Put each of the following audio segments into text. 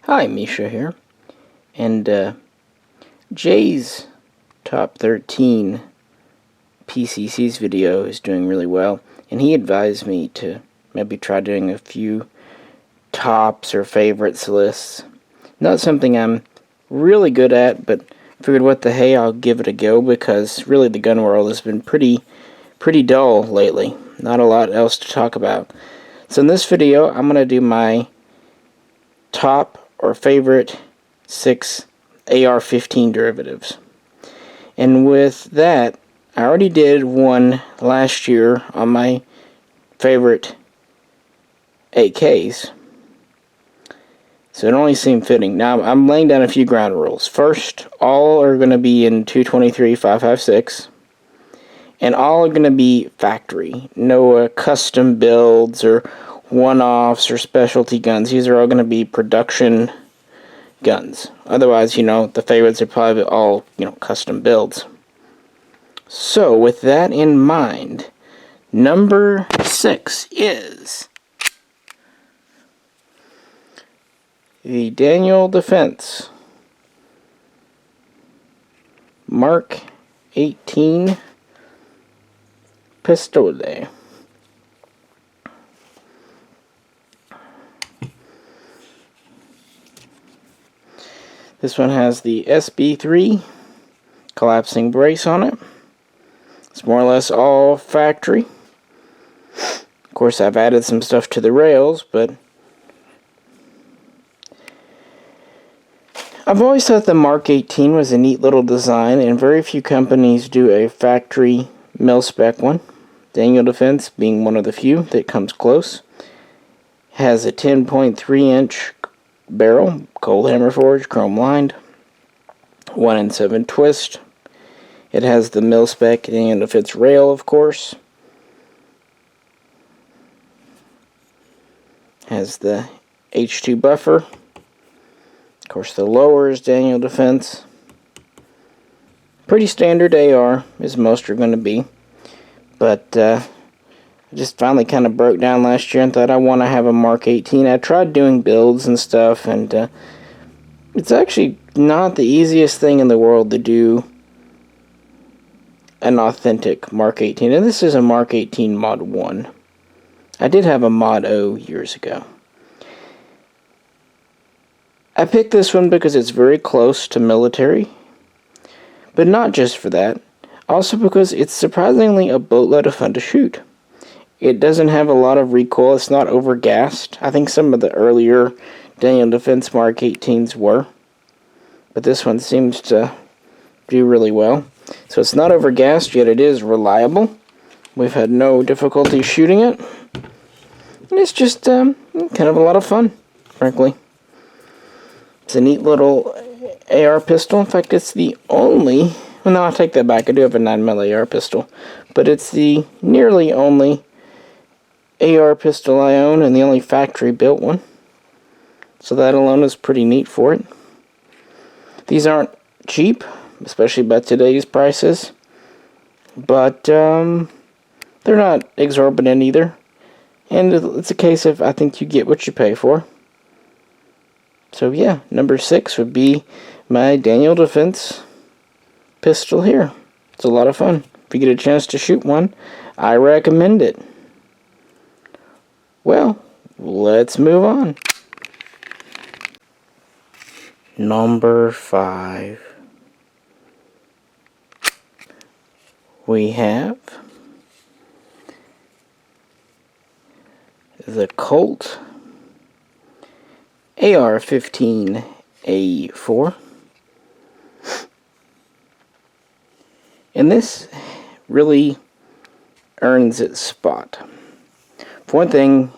Hi, Misha here, and Jay's top 13 PCCs video is doing really well, and he advised me to maybe try doing a few tops or favorites lists. Not something I'm really good at, but figured what the hey, I'll give it a go because really the gun world has been pretty dull lately. Not a lot else to talk about. So in this video, I'm going to do my top or favorite 6 AR-15 derivatives. And with that, I already did one last year on my favorite AKs. So it only seemed fitting. Now I'm laying down a few ground rules. First, all are going to be in 223-556. And all are going to be factory. No custom builds or one-offs or specialty guns. These are all going to be production guns. Otherwise, the favorites are probably all, custom builds. So, with that in mind, number 6 is the Daniel Defense Mark 18 Pistole. This one has the SB3 collapsing brace on it. It's more or less all factory. Of course, I've added some stuff to the rails, but I've always thought the Mark 18 was a neat little design, and very few companies do a factory mil-spec one. Daniel Defense being one of the few that comes close. Has a 10.3-inch barrel, cold hammer forged, chrome lined, 1-in-7 twist. It has the mil-spec Daniel Defense rail, of course. Has the H2 buffer. Of course, the lower is Daniel Defense. Pretty standard AR, as most are going to be. But I just finally kind of broke down last year and thought I want to have a Mark 18. I tried doing builds and stuff, and it's actually not the easiest thing in the world to do an authentic Mark 18. And this is a Mark 18 Mod 1. I did have a Mod O years ago. I picked this one because it's very close to military, but not just for that. Also because it's surprisingly a boatload of fun to shoot. It doesn't have a lot of recoil. It's not overgassed. I think some of the earlier Daniel Defense Mark 18s were. But this one seems to do really well. So it's not overgassed, yet it is reliable. We've had no difficulty shooting it. And it's just kind of a lot of fun, frankly. It's a neat little AR pistol. In fact, it's the only... Well, no, I'll take that back. I do have a 9mm AR pistol. But it's the nearly only AR pistol I own, and the only factory-built one. So that alone is pretty neat for it. These aren't cheap, especially by today's prices. But they're not exorbitant either. And it's a case of, I think you get what you pay for. So yeah, number 6 would be my Daniel Defense pistol here. It's a lot of fun. If you get a chance to shoot one, I recommend it. Well, let's move on. Number 5. We have the Colt AR-15A4. And this really earns its spot. For one thing,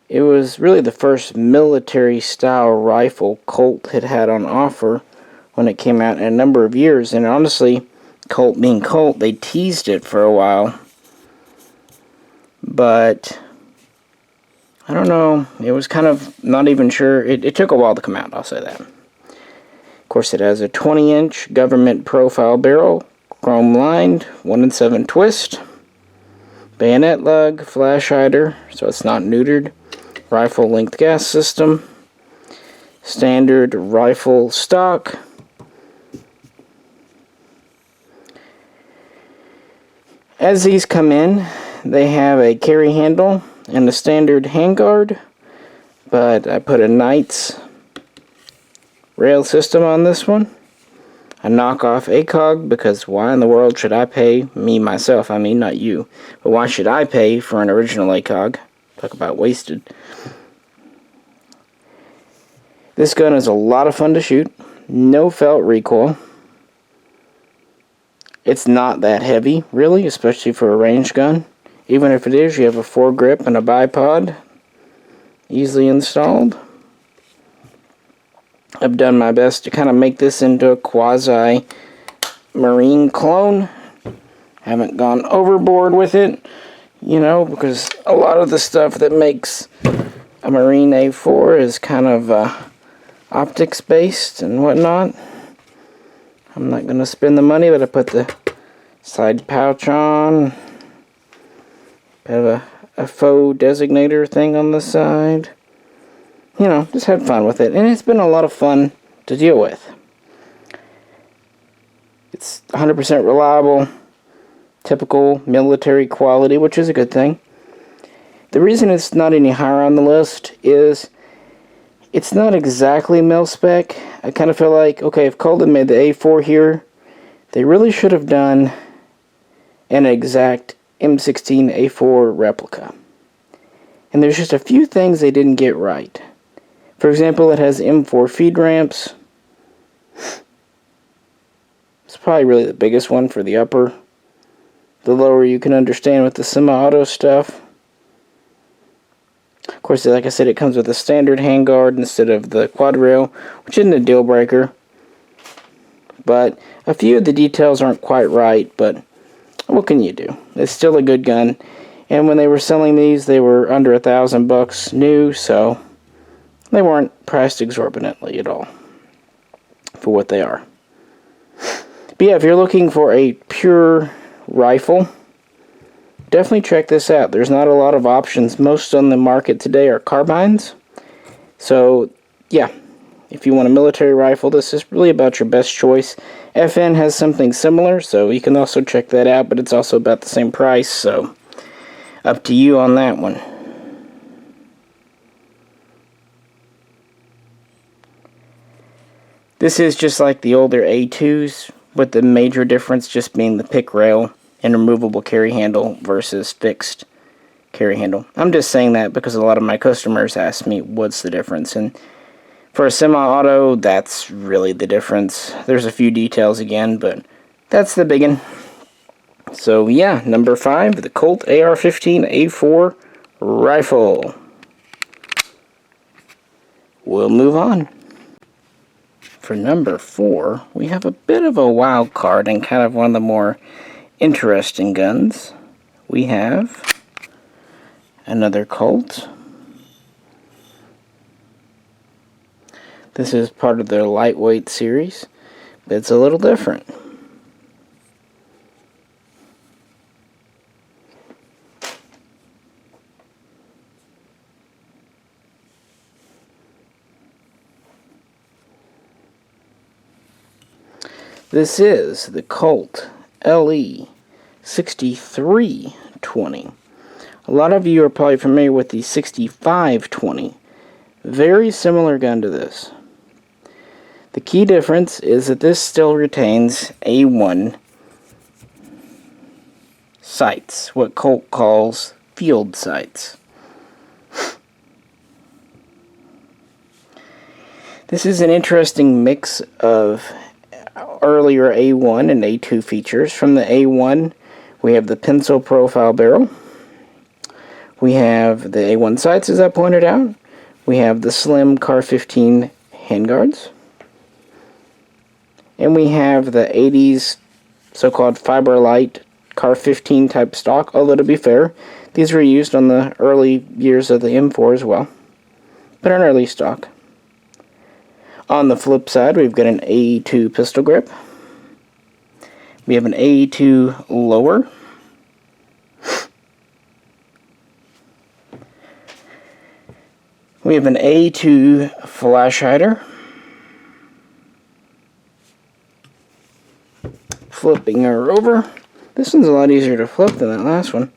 it was really the first military-style rifle Colt had on offer when it came out in a number of years. And honestly, Colt being Colt, they teased it for a while. But I don't know, it was kind of not even sure. It took a while to come out, I'll say that. Of course, it has a 20-inch government profile barrel, chrome lined, 1-in-7 twist, bayonet lug, flash hider, so it's not neutered, rifle length gas system, standard rifle stock. As these come in, they have a carry handle and a standard handguard, but I put a Knights rail system on this one. A knockoff ACOG, because why in the world should I pay, myself, I mean not you, but why should I pay for an original ACOG? Talk about wasted. This gun is a lot of fun to shoot. No felt recoil. It's not that heavy, really, especially for a range gun. Even if it is, you have a foregrip and a bipod. Easily installed. I've done my best to kind of make this into a quasi-marine clone. Haven't gone overboard with it, you know, because a lot of the stuff that makes a Marine A4 is kind of optics based and whatnot. I'm not going to spend the money, but I put the side pouch on. Have a faux designator thing on the side. You know, just had fun with it, and it's been a lot of fun to deal with. It's 100% reliable, typical military quality, which is a good thing. The reason it's not any higher on the list is it's not exactly mil-spec. I kind of feel like, okay, if Colt had made the A4 here, they really should have done an exact M16A4 replica. And there's just a few things they didn't get right. For example, it has M4 feed ramps. It's probably really the biggest one for the upper. The lower you can understand with the semi-auto stuff. Of course, like I said, it comes with a standard handguard instead of the quad rail, which isn't a deal breaker. But a few of the details aren't quite right, but what can you do? It's still a good gun. And when they were selling these, they were under $1,000 new, so they weren't priced exorbitantly at all for what they are. But yeah, if you're looking for a pure rifle, definitely check this out. There's not a lot of options. Most on the market today are carbines. So yeah, if you want a military rifle, this is really about your best choice. FN has something similar, so you can also check that out, but it's also about the same price, so up to you on that one. This is just like the older A2s, with the major difference just being the pick rail and removable carry handle versus fixed carry handle. I'm just saying that because a lot of my customers ask me what's the difference, and for a semi-auto, that's really the difference. There's a few details again, but that's the big one. So yeah, number 5, the Colt AR-15A4 rifle. We'll move on. For number 4, we have a bit of a wild card and kind of one of the more interesting guns. We have another Colt. This is part of their lightweight series, but it's a little different. This is the Colt LE6320. A lot of you are probably familiar with the 6520. Very similar gun to this. The key difference is that this still retains A1 sights, what Colt calls field sights. This is an interesting mix of earlier A1 and A2 features. From the A1, we have the pencil profile barrel. We have the A1 sights, as I pointed out. We have the slim CAR-15 handguards. And we have the 80s so-called fiber light CAR-15 type stock, although to be fair, these were used on the early years of the M4 as well, but an early stock. On the flip side, we've got an A2 pistol grip. We have an A2 lower. We have an A2 flash hider. Flipping her over. This one's a lot easier to flip than that last one.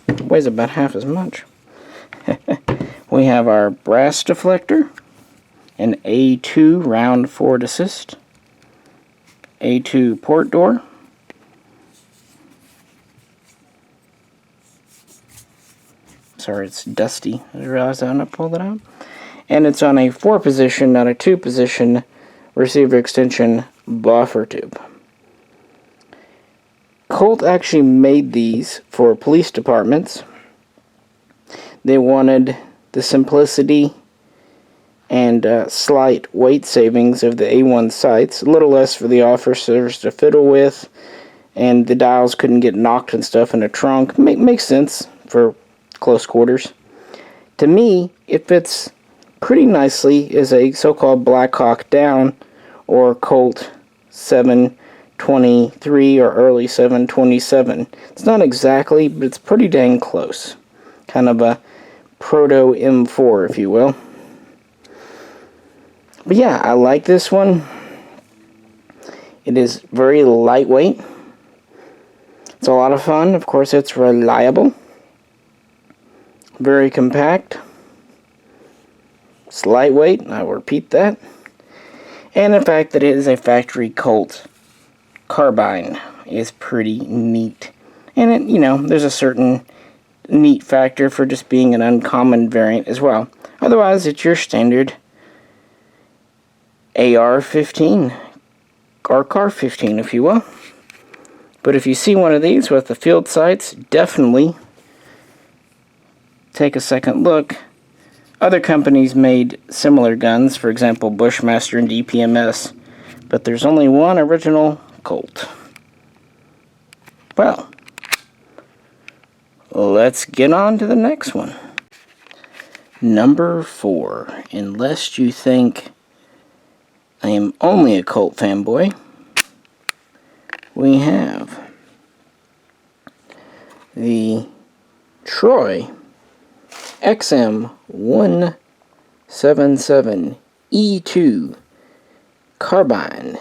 It weighs about half as much. We have our brass deflector, an A2 round forward assist, A2 port door, sorry, it's dusty. I realized I hadn't pulled it out. And it's on a 4-position, not a 2-position receiver extension buffer tube. Colt actually made these for police departments. They wanted the simplicity and slight weight savings of the A1 sights, a little less for the officers to fiddle with, and the dials couldn't get knocked and stuff in a trunk. Makes sense for close quarters. To me, it fits pretty nicely as a so-called Black Hawk Down or Colt 723 or early 727. It's not exactly, but it's pretty dang close. Kind of a proto M4, if you will. But yeah, I like this one. It is very lightweight. It's a lot of fun. Of course, it's reliable. Very compact. It's lightweight, I will repeat that. And the fact that it is a factory Colt carbine is pretty neat. And it, you know, there's a certain neat factor for just being an uncommon variant as well. Otherwise, it's your standard AR-15 or CAR-15, if you will. But if you see one of these with the field sights, definitely take a second look. Other companies made similar guns, for example Bushmaster and DPMS, but there's only one original Colt. Well, let's get on to the next one. Number 4. And lest you think I am only a Colt fanboy, we have the Troy XM177E2 carbine.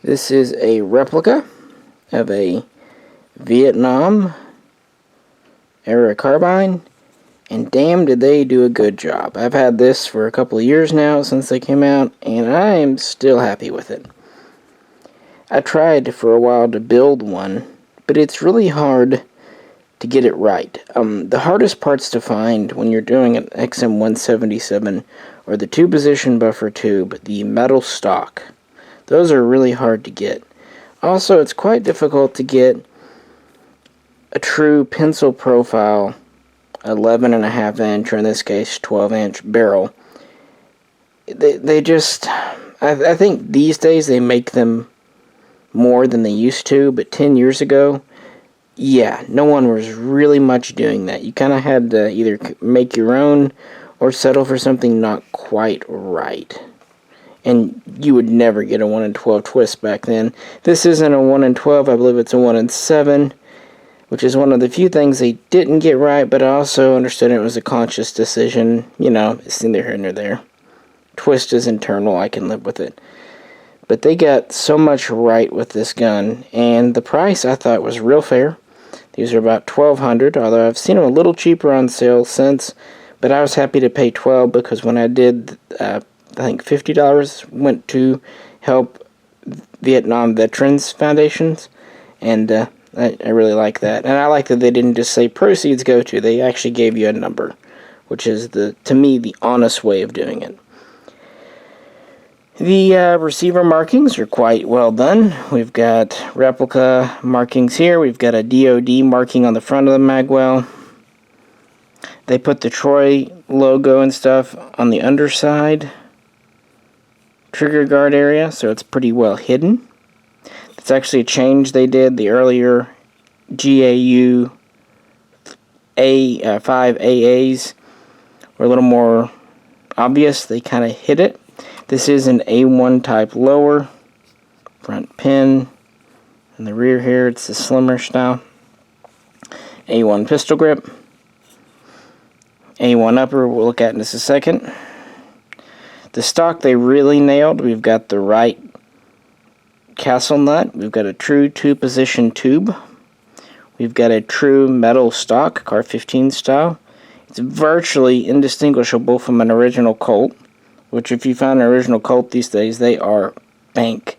This is a replica of a Vietnam era carbine, and damn did they do a good job. I've had this for a couple of years now since they came out, and I am still happy with it. I tried for a while to build one, but it's really hard to get it right. The hardest parts to find when you're doing an XM177 are the 2-position buffer tube, the metal stock. Those are really hard to get. Also, it's quite difficult to get a true pencil profile 11.5 inch, or in this case 12 inch barrel. They just, I think these days they make them more than they used to, but 10 years ago, yeah, no one was really much doing that. You kind of had to either make your own or settle for something not quite right. And you would never get a 1 in 12 twist back then. This isn't a 1 in 12, I believe it's a 1 in 7, which is one of the few things they didn't get right, but I also understood it was a conscious decision. You know, it's neither here nor there. Twist is internal, I can live with it. But they got so much right with this gun, and the price I thought was real fair. These are about $1,200, although I've seen them a little cheaper on sale since, but I was happy to pay $12 because when I did, I think $50 went to help Vietnam Veterans Foundations, and I really like that. And I like that they didn't just say proceeds go to, they actually gave you a number, which is, to me, the honest way of doing it. The receiver markings are quite well done. We've got replica markings here. We've got a DOD marking on the front of the magwell. They put the Troy logo and stuff on the underside trigger guard area, so it's pretty well hidden. It's actually a change they did. The earlier GAU 5 AAs were a little more obvious. They kind of hid it. This is an A1 type lower, front pin, in the rear here it's the slimmer style, A1 pistol grip, A1 upper we'll look at in just a second. The stock they really nailed. We've got the right castle nut. We've got a true two-position tube. We've got a true metal stock, AR-15 style. It's virtually indistinguishable from an original Colt, which if you find an original Colt these days, they are bank.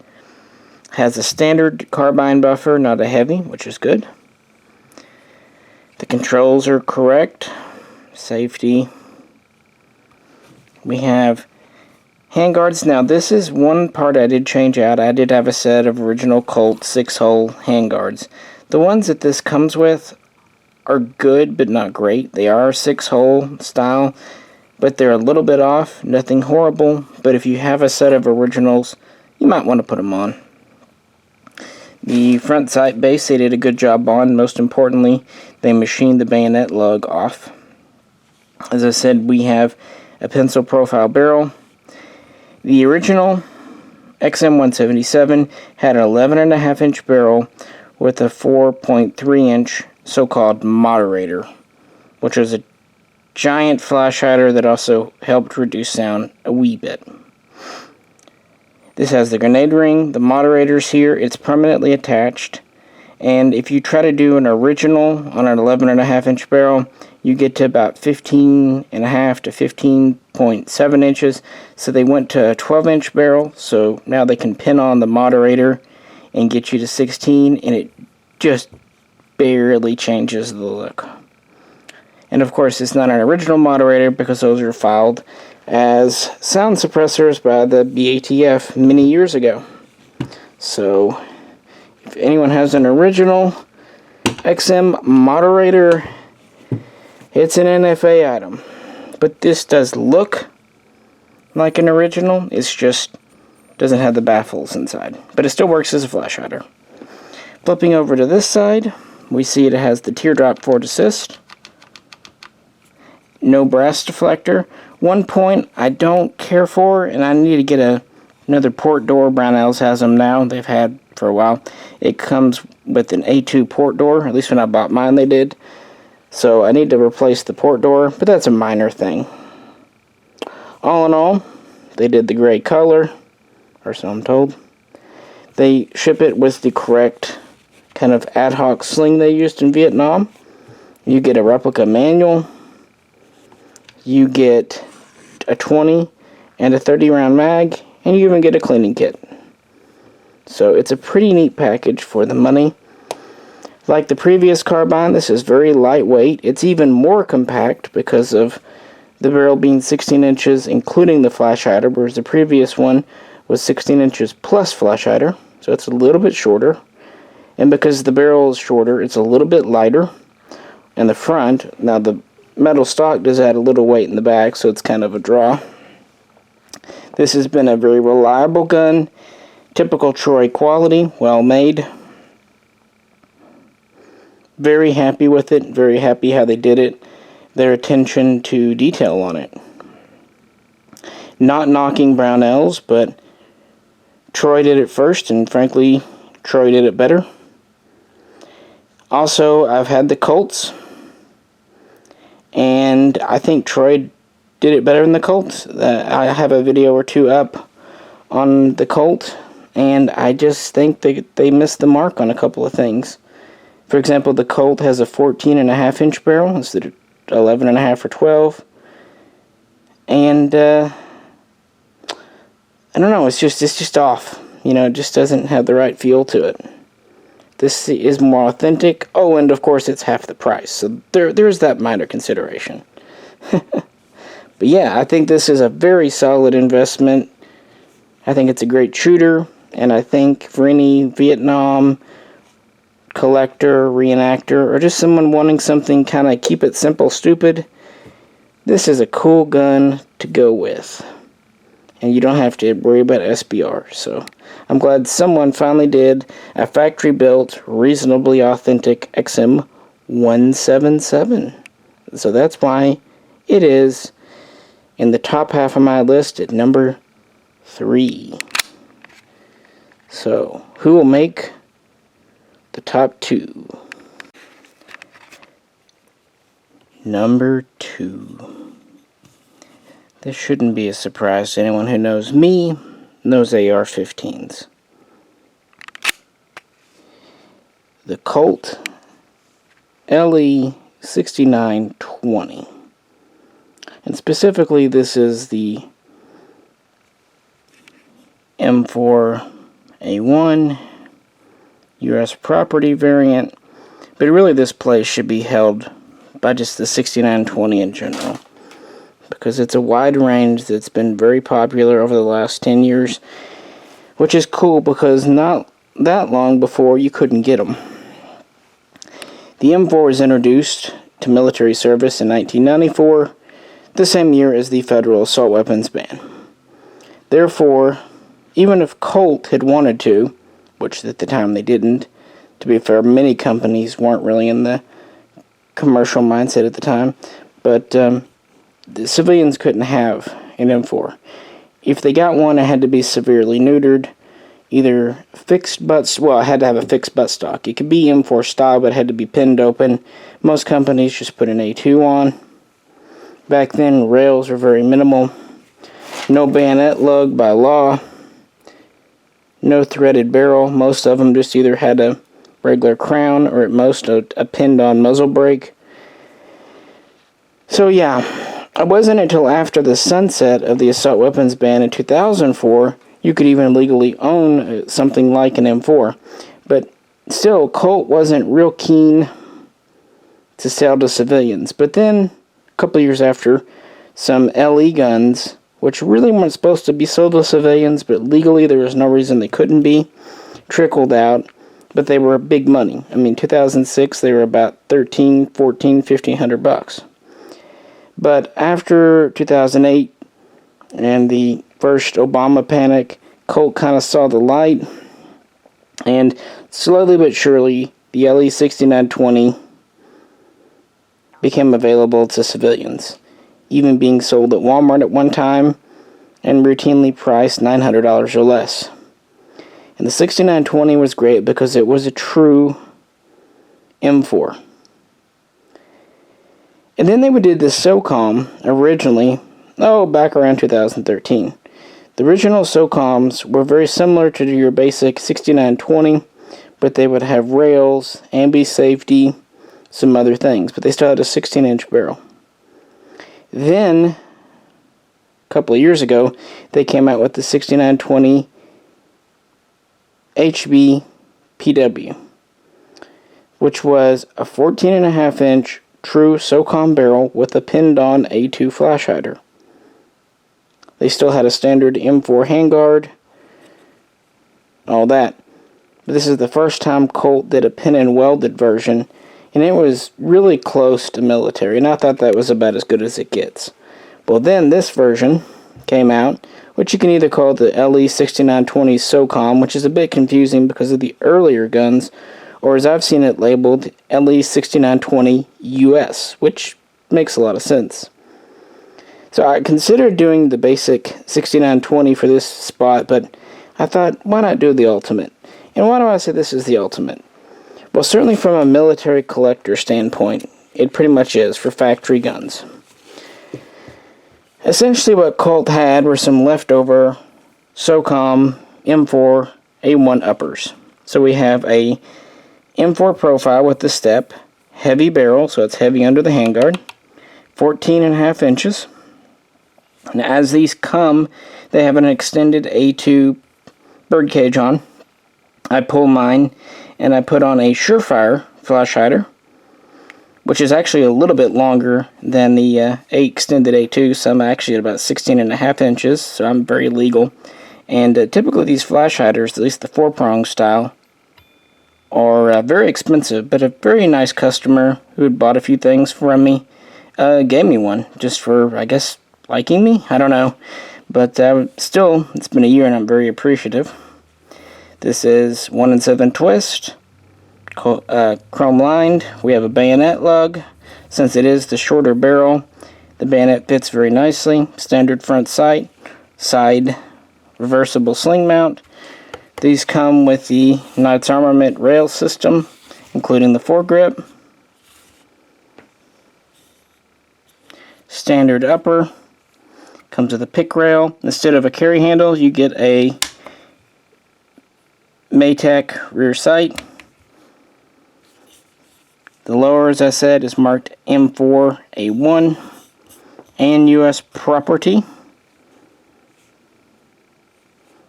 Has a standard carbine buffer, not a heavy, which is good. The controls are correct. Safety. We have handguards. Now this is one part I did change out. I did have a set of original Colt 6-hole handguards. The ones that this comes with are good but not great. They are 6-hole style, but they're a little bit off. Nothing horrible, but if you have a set of originals, you might want to put them on. The front sight base they did a good job on. Most importantly, they machined the bayonet lug off. As I said, we have a pencil profile barrel. The original XM177 had an 11.5 inch barrel with a 4.3 inch so-called moderator, which was a giant flash hider that also helped reduce sound a wee bit. This has the grenade ring, the moderators here, it's permanently attached, and if you try to do an original on an 11.5 inch barrel, you get to about 15.5 to 15.7 inches, so they went to a 12 inch barrel, so now they can pin on the moderator and get you to 16, and it just barely changes the look. And of course, it's not an original moderator because those are filed as sound suppressors by the BATF many years ago. So, if anyone has an original XM moderator, it's an NFA item. But this does look like an original, it's just doesn't have the baffles inside. But it still works as a flash hider. Flipping over to this side, we see it has the teardrop forward assist. No brass deflector. One point I don't care for, and I need to get another port door. Brownells has them now. They've had for a while. It comes with an A2 port door. At least when I bought mine they did. So I need to replace the port door, but that's a minor thing. All in all, they did the gray color, or so I'm told. They ship it with the correct kind of ad hoc sling they used in Vietnam. You get a replica manual. You get a 20 and a 30 round mag, and you even get a cleaning kit. So it's a pretty neat package for the money. Like the previous carbine, this is very lightweight. It's even more compact because of the barrel being 16 inches, including the flash hider, whereas the previous one was 16 inches plus flash hider. So it's a little bit shorter. And because the barrel is shorter, it's a little bit lighter. And the front, now the metal stock does add a little weight in the back, so it's kind of a draw. This has been a very reliable gun. Typical Troy quality, well made. Very happy with it, very happy how they did it, their attention to detail on it. Not knocking Brownells, but Troy did it first, and frankly, Troy did it better. Also, I've had the Colts, and I think Troy did it better than the Colts. I have a video or two up on the Colt, and I just think they missed the mark on a couple of things. For example, the Colt has a 14.5 inch barrel instead of 11.5 or 12. And I don't know, it's just off. You know, it just doesn't have the right feel to it. This is more authentic. Oh, and of course it's half the price. So there's that minor consideration. But yeah, I think this is a very solid investment. I think it's a great shooter, and I think for any Vietnam collector, reenactor, or just someone wanting something kind of keep it simple, stupid, this is a cool gun to go with. And you don't have to worry about SBR. So I'm glad someone finally did a factory-built, reasonably authentic XM177. So that's why it is in the top half of my list at number 3. So who will make the top 2? Number 2. This shouldn't be a surprise to anyone who knows me, knows AR-15s. The Colt LE6320. And specifically, this is the M4A1 US property variant, but really this place should be held by just the 6920 in general, because it's a wide range that's been very popular over the last 10 years, which is cool because not that long before you couldn't get them. The M4 was introduced to military service in 1994, the same year as the federal assault weapons ban. Therefore, even if Colt had wanted to, which at the time they didn't, to be fair, many companies weren't really in the commercial mindset at the time, but the civilians couldn't have an M4. If they got one, it had to be severely neutered, either fixed butts, well, it had to have a fixed buttstock. It could be M4 style, but it had to be pinned open. Most companies just put an A2 on. Back then, rails were very minimal. No bayonet lug by law. No threaded barrel. Most of them just either had a regular crown or at most a pinned-on muzzle brake. So yeah, it wasn't until after the sunset of the assault weapons ban in 2004 you could even legally own something like an M4. But still, Colt wasn't real keen to sell to civilians. But then, a couple years after, some LE guns, which really weren't supposed to be sold to civilians, but legally there was no reason they couldn't be, trickled out. But they were big money. I mean, 2006, they were about $1,300, $1,400, $1,500. But after 2008 and the first Obama panic, Colt kind of saw the light, and slowly but surely, the LE6320 became available to civilians, even being sold at Walmart at one time, and routinely priced $900 or less. And the 6920 was great because it was a true M4. And then they did the SOCOM originally, back around 2013. The original SOCOMs were very similar to your basic 6920, but they would have rails, ambi safety, some other things, but they still had a 16-inch barrel. Then, a couple of years ago, they came out with the 6920 HB-PW, which was a 14.5-inch true SOCOM barrel with a pinned-on A2 flash hider. They still had a standard M4 handguard, all that. But this is the first time Colt did a pin-and-welded version, and it was really close to military, and I thought that was about as good as it gets. Well, then this version came out, which you can either call the LE6320 SOCOM, which is a bit confusing because of the earlier guns, or as I've seen it labeled, LE6320 US, which makes a lot of sense. So I considered doing the basic 6920 for this spot, but I thought, why not do the ultimate? And why do I say this is the ultimate? Well, certainly from a military collector standpoint, it pretty much is for factory guns. Essentially what Colt had were some leftover SOCOM M4 A1 uppers. So we have a M4 profile with the step, heavy barrel, so it's heavy under the handguard, 14.5 inches. And as these come, they have an extended A2 birdcage on. I pull mine and I put on a Surefire flash hider, which is actually a little bit longer than the extended A2, so I'm actually at about 16.5 inches, so I'm very legal. And typically these flash hiders, at least the 4-prong style, are very expensive, but a very nice customer who had bought a few things from me gave me one, just for, I guess, liking me? I don't know. But still, it's been a year and I'm very appreciative. This is 1-in-7 twist, chrome lined. We have a bayonet lug. Since it is the shorter barrel, the bayonet fits very nicely. Standard front sight, side reversible sling mount. These come with the Knights Armament rail system, including the foregrip. Standard upper. Comes with a pick rail. Instead of a carry handle, you get a Maytag rear sight. The lower, as I said, is marked M4A1 and US property.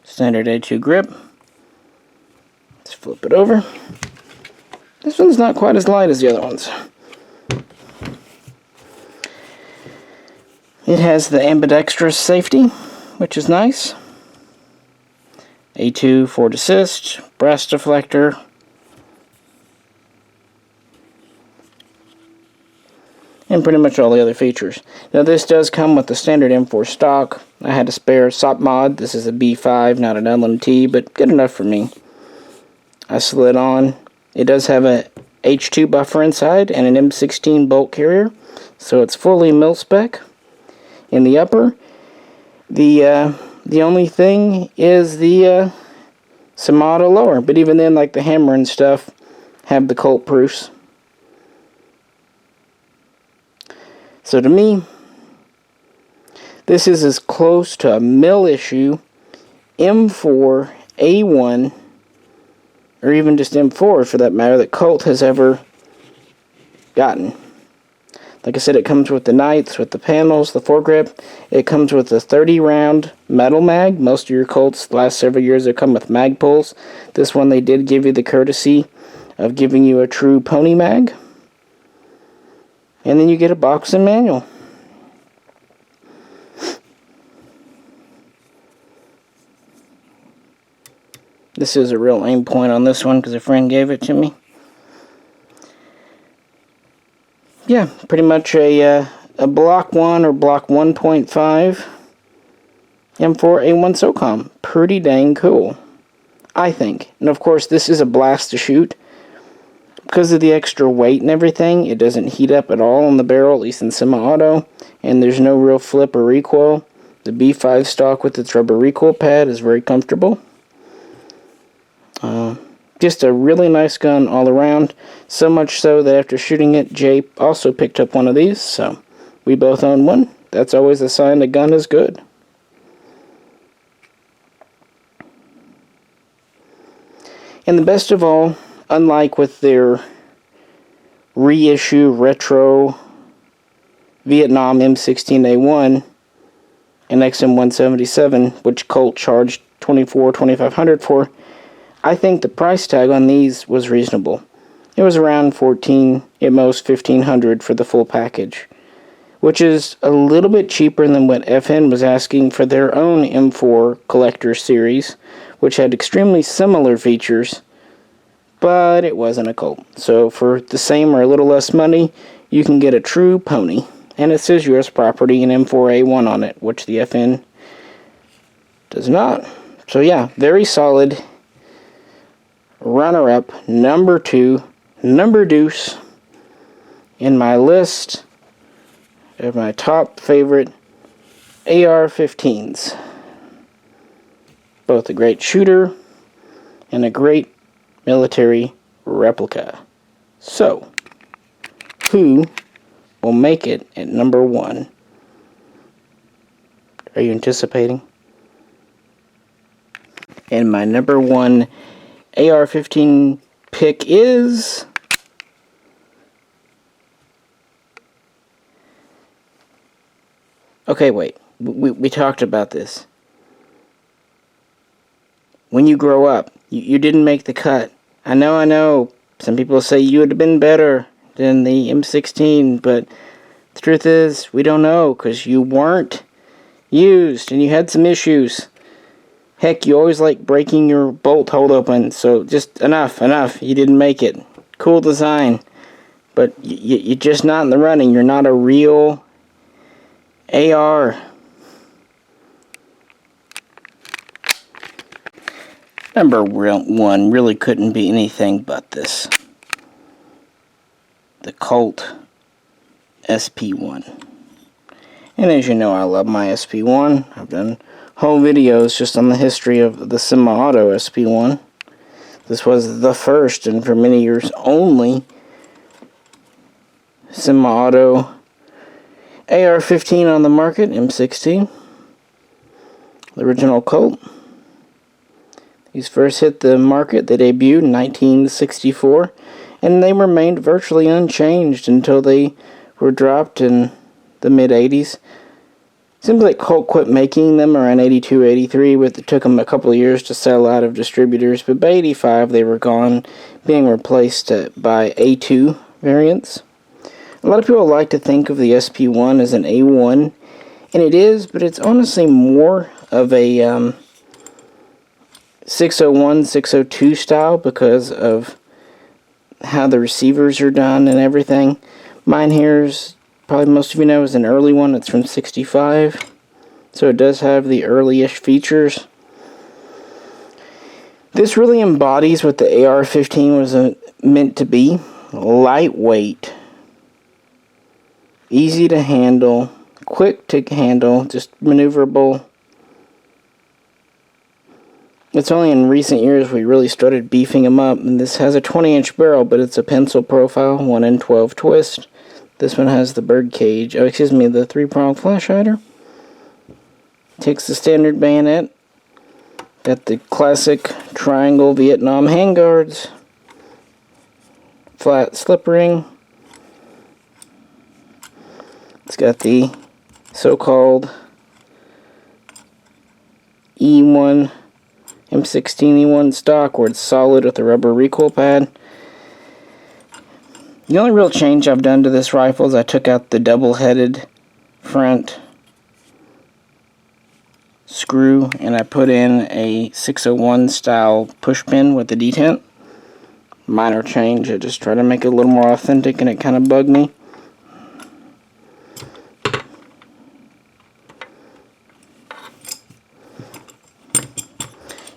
Standard A2 grip. Let's flip it over. This one's not quite as light as the other ones. It has the ambidextrous safety, which is nice. A2 forward assist, brass deflector, and pretty much all the other features. Now this does come with the standard M4 stock. I had a spare SOP mod. This is a B5, not an LMT, but good enough for me. I slid on. It does have a H2 buffer inside and an M16 bolt carrier, so it's fully mil-spec. In the upper, the only thing is the Shimano lower, but even then, like the hammer and stuff, have the Colt proofs. So to me, this is as close to a mil issue M4 A1, or even just M4 for that matter, that Colt has ever gotten. Like I said, it comes with the Knights, with the panels, the foregrip. It comes with a 30-round metal mag. Most of your Colts the last several years have come with mag pulls. This one they did give you the courtesy of giving you a true pony mag. And then you get a box and manual. This is a real aim point on this one because a friend gave it to me. Yeah, pretty much a Block 1 or Block 1.5 M4A1 SOCOM. Pretty dang cool, I think. And of course, this is a blast to shoot. Because of the extra weight and everything, it doesn't heat up at all on the barrel, at least in semi-auto. And there's no real flip or recoil. The B5 stock with its rubber recoil pad is very comfortable. Just a really nice gun all around. So much so that after shooting it, Jay also picked up one of these. So we both own one. That's always a sign the gun is good. And the best of all, unlike with their reissue retro Vietnam M16A1 and XM177, which Colt charged $2,400-$2,500 for, I think the price tag on these was reasonable. It was around $1,400, at most $1,500 for the full package, which is a little bit cheaper than what FN was asking for their own M4 collector series, which had extremely similar features, but it wasn't a Colt. So for the same or a little less money, you can get a true pony, and it says US property and M4A1 on it, which the FN does not. So yeah, very solid. Runner-up, number 2, number deuce in my list of my top favorite AR-15s. Both a great shooter and a great military replica. So, who will make it at number 1? Are you anticipating? And my number 1 AR-15 pick is okay, wait. We talked about this. When you grow up, you didn't make the cut. I know. Some people say you would have been better than the M16, but the truth is, we don't know, because you weren't used, and you had some issues. Heck, you always like breaking your bolt hold open, so just enough. You didn't make it. Cool design, but you're just not in the running. You're not a real AR. Number 1 really couldn't be anything but this. The Colt SP1. And as you know, I love my SP1. I've done whole videos just on the history of the semi-auto SP1. This was the first, and for many years only, semi-auto AR-15 on the market, M16. The original Colt. These first hit the market, they debuted in 1964, and they remained virtually unchanged until they were dropped in the mid-80s. Seems like Colt quit making them around 82, 83, but it took them a couple of years to sell out of distributors, but by 85 they were gone, being replaced by A2 variants. A lot of people like to think of the SP1 as an A1, and it is, but it's honestly more of a 601, 602 style because of how the receivers are done and everything. Mine here's, probably most of you know, is an early one. It's from 65, so it does have the early-ish features. This really embodies what the AR-15 was meant to be. Lightweight, easy to handle, quick to handle, just maneuverable. It's only in recent years we really started beefing them up, and this has a 20-inch barrel, but it's a pencil profile, 1 in 12 twist. This one has the bird cage, the 3-prong flash hider. Takes the standard bayonet. Got the classic triangle Vietnam handguards. Flat slip ring. It's got the so-called E1 M16 E1 stock, where it's solid with a rubber recoil pad. The only real change I've done to this rifle is I took out the double-headed front screw and I put in a 601 style push pin with the detent. Minor change. I just try to make it a little more authentic, and it kind of bugged me.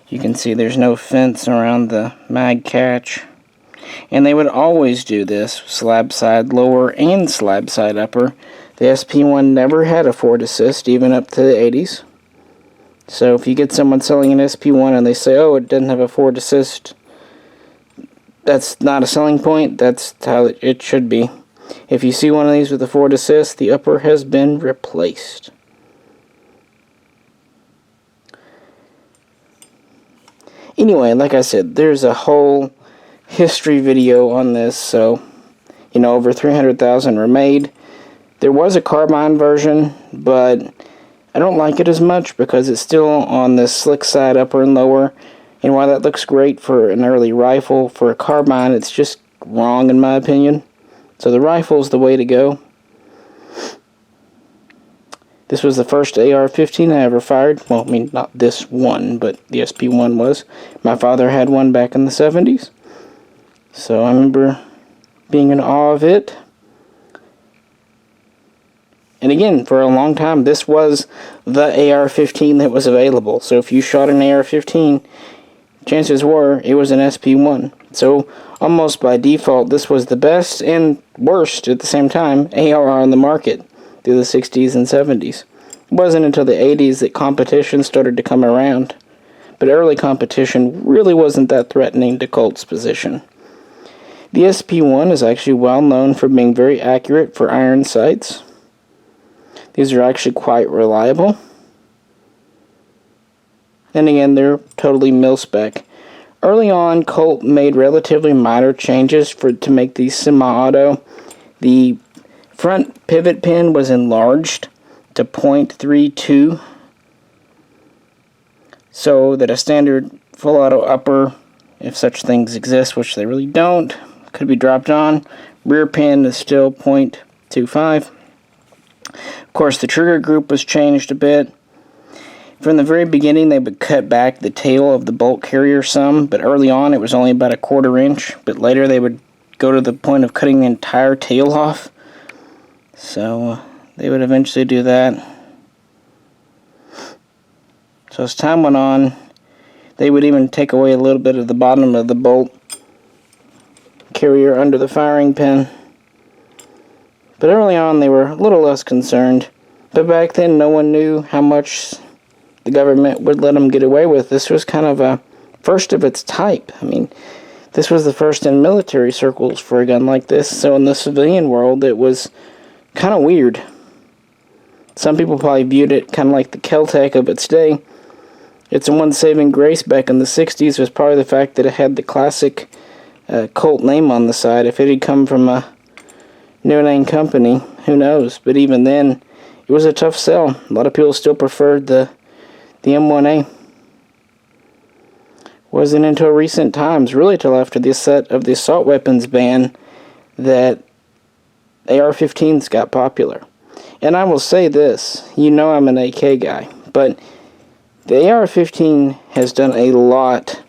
You can see there's no fence around the mag catch. And they would always do this, slab side lower and slab side upper. The SP1 never had a forward assist, even up to the 80s. So if you get someone selling an SP1 and they say, oh, it doesn't have a forward assist, that's not a selling point. That's how it should be. If you see one of these with a forward assist, the upper has been replaced. Anyway, like I said, there's a whole history video on this, so, you know, over 300,000 were made. There was a carbine version, but I don't like it as much because it's still on the slick side, upper and lower, and while that looks great for an early rifle, for a carbine, it's just wrong in my opinion. So the rifle is the way to go. This was the first AR-15 I ever fired. Well, I mean, not this one, but the SP1 was. My father had one back in the 70s. So I remember being in awe of it. And again, for a long time, this was the AR-15 that was available. So if you shot an AR-15, chances were it was an SP1. So almost by default, this was the best and worst at the same time AR on the market through the 60s and 70s. It wasn't until the 80s that competition started to come around. But early competition really wasn't that threatening to Colt's position. The SP1 is actually well known for being very accurate for iron sights. These are actually quite reliable. And again, they're totally mil-spec. Early on, Colt made relatively minor changes to make these semi-auto. The front pivot pin was enlarged to .32, so that a standard full auto upper, if such things exist, which they really don't, could be dropped on. Rear pin is still .25. Of course, the trigger group was changed a bit. From the very beginning, they would cut back the tail of the bolt carrier some, but early on it was only about 1/4 inch, but later they would go to the point of cutting the entire tail off. So they would eventually do that. So as time went on, they would even take away a little bit of the bottom of the bolt carrier under the firing pin. But early on they were a little less concerned. But back then no one knew how much the government would let them get away with. This was kind of a first of its type. I mean, this was the first in military circles for a gun like this, so in the civilian world it was kind of weird. Some people probably viewed it kind of like the Kel-Tec of its day. Its one saving grace back in the 60s was probably the fact that it had the classic Colt name on the side. If it had come from a no-name company, who knows? But even then, it was a tough sell. A lot of people still preferred the M1A. Wasn't until recent times, really till after the set of the assault weapons ban, that AR-15s got popular. And I will say this, you know I'm an AK guy, but the AR-15 has done a lot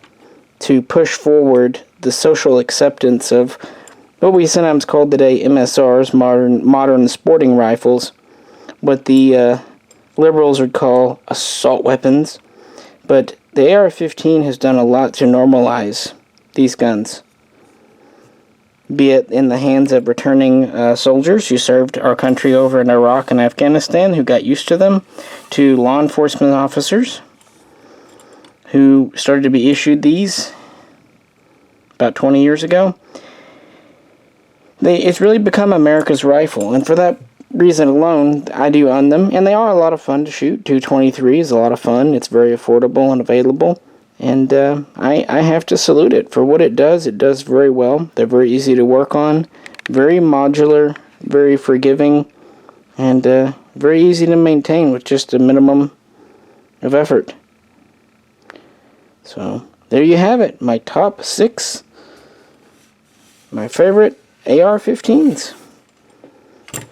to push forward the social acceptance of what we sometimes call today MSRs, modern sporting rifles, what the liberals would call assault weapons. But the AR-15 has done a lot to normalize these guns, be it in the hands of returning soldiers who served our country over in Iraq and Afghanistan, who got used to them, to law enforcement officers who started to be issued these about 20 years ago. It's really become America's rifle, and for that reason alone, I do own them, and they are a lot of fun to shoot. 223 is a lot of fun. It's very affordable and available, and I have to salute it for what it does. It does very well. They're very easy to work on, very modular, very forgiving, and very easy to maintain with just a minimum of effort. So there you have it, my top 6, my favorite AR-15s.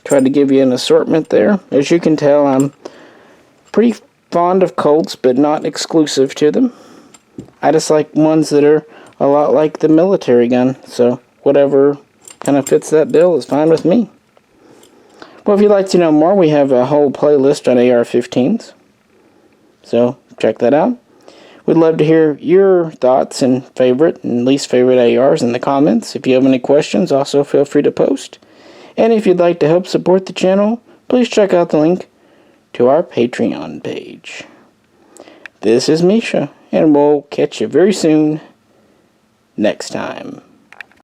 Tried to give you an assortment there. As you can tell, I'm pretty fond of Colts, but not exclusive to them. I just like ones that are a lot like the military gun, so whatever kind of fits that bill is fine with me. Well, if you'd like to know more, we have a whole playlist on AR-15s, so check that out. We'd love to hear your thoughts and favorite and least favorite ARs in the comments. If you have any questions, also feel free to post. And if you'd like to help support the channel, please check out the link to our Patreon page. This is Misha, and we'll catch you very soon next time.